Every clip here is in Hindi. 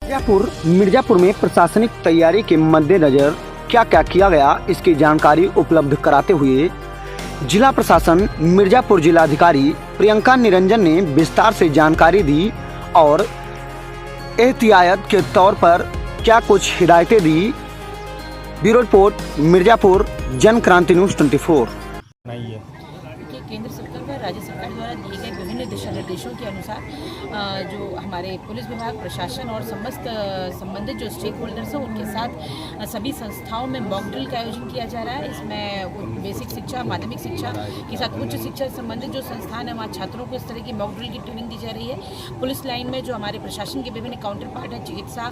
मिर्जापुर में प्रशासनिक तैयारी के मद्देनजर क्या क्या किया गया, इसकी जानकारी उपलब्ध कराते हुए जिला प्रशासन मिर्जापुर जिलाधिकारी प्रियंका निरंजन ने विस्तार से जानकारी दी और एहतियात के तौर पर क्या कुछ हिदायतें दी। Bureau report Mirzapur, Jan Kranti news 24। देखिए, केंद्र सरकार व राज्य सरकार द्वारा दिए गए विभिन्न दिशा निर्देशों के अनुसार जो हमारे पुलिस विभाग, प्रशासन और समस्त संबंधित जो स्टेक होल्डर्स हैं उनके साथ सभी संस्थाओं में मॉक ड्रिल का आयोजन किया जा रहा है। इसमें बेसिक शिक्षा, माध्यमिक शिक्षा के साथ उच्च शिक्षा से संबंधित जो संस्थान है वहाँ छात्रों को इस तरह की मॉक ड्रिल की ट्रेनिंग दी जा रही है। पुलिस लाइन में जो हमारे प्रशासन के विभिन्न काउंटर पार्ट हैं, चिकित्सा,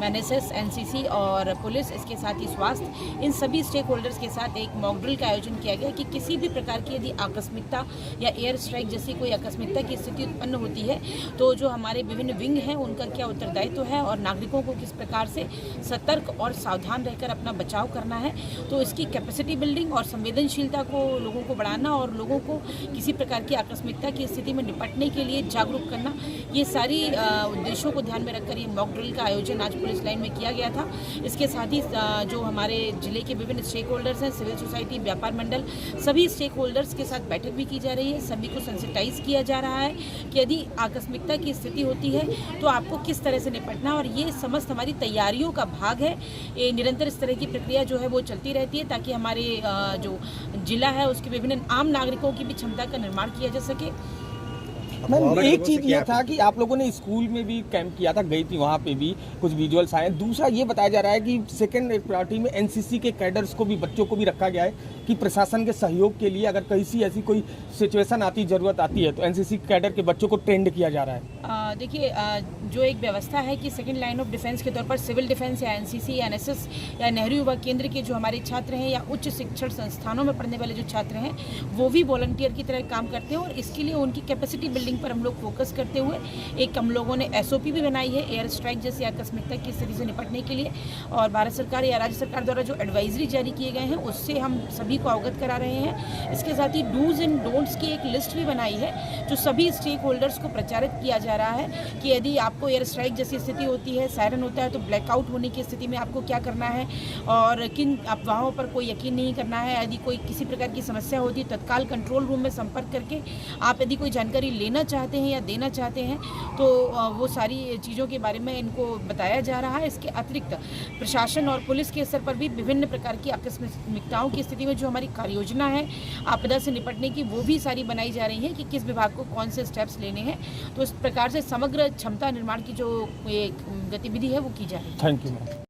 NSS, NCC और पुलिस, इसके साथ ही स्वास्थ्य, इन सभी स्टेक होल्डर्स के साथ एक मॉक ड्रिल का आयोजन किया गया कि किसी भी प्रकार की यदि आकस्मिकता या एयर स्ट्राइक जैसी कोई आकस्मिकता की स्थिति उत्पन्न होती है तो जो हमारे विभिन्न विंग हैं उनका क्या उत्तरदायित्व है और नागरिकों को किस प्रकार से सतर्क और सावधान रहकर अपना बचाव करना है। तो इसकी कैपेसिटी बिल्डिंग और संवेदनशीलता को लोगों को बढ़ाना और लोगों को किसी प्रकार की आकस्मिकता की स्थिति में निपटने के लिए जागरूक करना, ये सारी उद्देश्यों को ध्यान में रखकर ये मॉक ड्रिल का आयोजन आज पुलिस लाइन में किया गया था। इसके साथ ही जो हमारे जिले के विभिन्न स्टेक होल्डर्स हैं, सिविल सोसाइटी, व्यापार मंडल, सभी स्टेक होल्डर्स के साथ बैठक भी की जा रही है। सभी को सेंसिटाइज किया जा रहा है कि यदि आकस्मिकता की स्थिति होती है तो आपको किस तरह से निपटना, और ये समस्त हमारी तैयारियों का भाग है। ये निरंतर इस तरह की प्रक्रिया जो है वो चलती रहती है ताकि हमारे जो जिला है उसके विभिन्न आम नागरिकों की भी क्षमता का निर्माण किया जा सके। मैम, एक चीज ये था कि आप लोगों ने स्कूल में भी कैंप किया था, गई थी वहाँ पे भी कुछ विजुअल्स आए। दूसरा ये बताया जा रहा है कि सेकंड प्रायोरिटी में NCC के कैडर्स को भी, बच्चों को भी रखा गया है कि प्रशासन के सहयोग के लिए अगर कहीं ऐसी कोई सिचुएशन आती, जरूरत आती है तो NCC कैडर के बच्चों को ट्रेंड किया जा रहा है। देखिए, जो एक व्यवस्था है कि सेकेंड लाइन ऑफ डिफेंस के तौर पर सिविल डिफेंस या NCC या NSS या नेहरू युवा केंद्र के जो हमारे छात्र हैं या उच्च शिक्षण संस्थानों में पढ़ने वाले जो छात्र हैं वो भी वॉलंटियर की तरह काम करते हैं और इसके लिए उनकी कैपेसिटी बिल्डिंग पर हम लोग फोकस करते हुए एक हम लोगों ने SOP भी बनाई है एयर स्ट्राइक जैसी आकस्मिकता की स्थिति से निपटने के लिए, और भारत सरकार या राज्य सरकार द्वारा जो एडवाइजरी जारी किए गए हैं उससे हम सभी को अवगत करा रहे हैं। इसके साथ ही डूज एंड डोंट्स की एक लिस्ट भी बनाई है जो सभी स्टेक होल्डर्स को प्रचारित किया जा रहा है कि यदि आपको एयर स्ट्राइक जैसी स्थिति होती है, सायरन होता है, तो ब्लैकआउट होने की स्थिति में आपको क्या करना है और किन अफवाहों पर कोई यकीन नहीं करना है। यदि कोई किसी प्रकार की समस्या होती है तत्काल कंट्रोल रूम में संपर्क करके आप यदि कोई जानकारी लेना चाहते हैं या देना चाहते हैं तो वो सारी चीज़ों के बारे में इनको बताया जा रहा है। इसके अतिरिक्त प्रशासन और पुलिस के स्तर पर भी विभिन्न प्रकार की आकस्मिकताओं की स्थिति में जो हमारी कार्य योजना है आपदा से निपटने की, वो भी सारी बनाई जा रही है कि किस विभाग को कौन से स्टेप्स लेने हैं। तो इस प्रकार से समग्र क्षमता निर्माण की जो गतिविधि है वो की जा रही है। Thank you ma'am.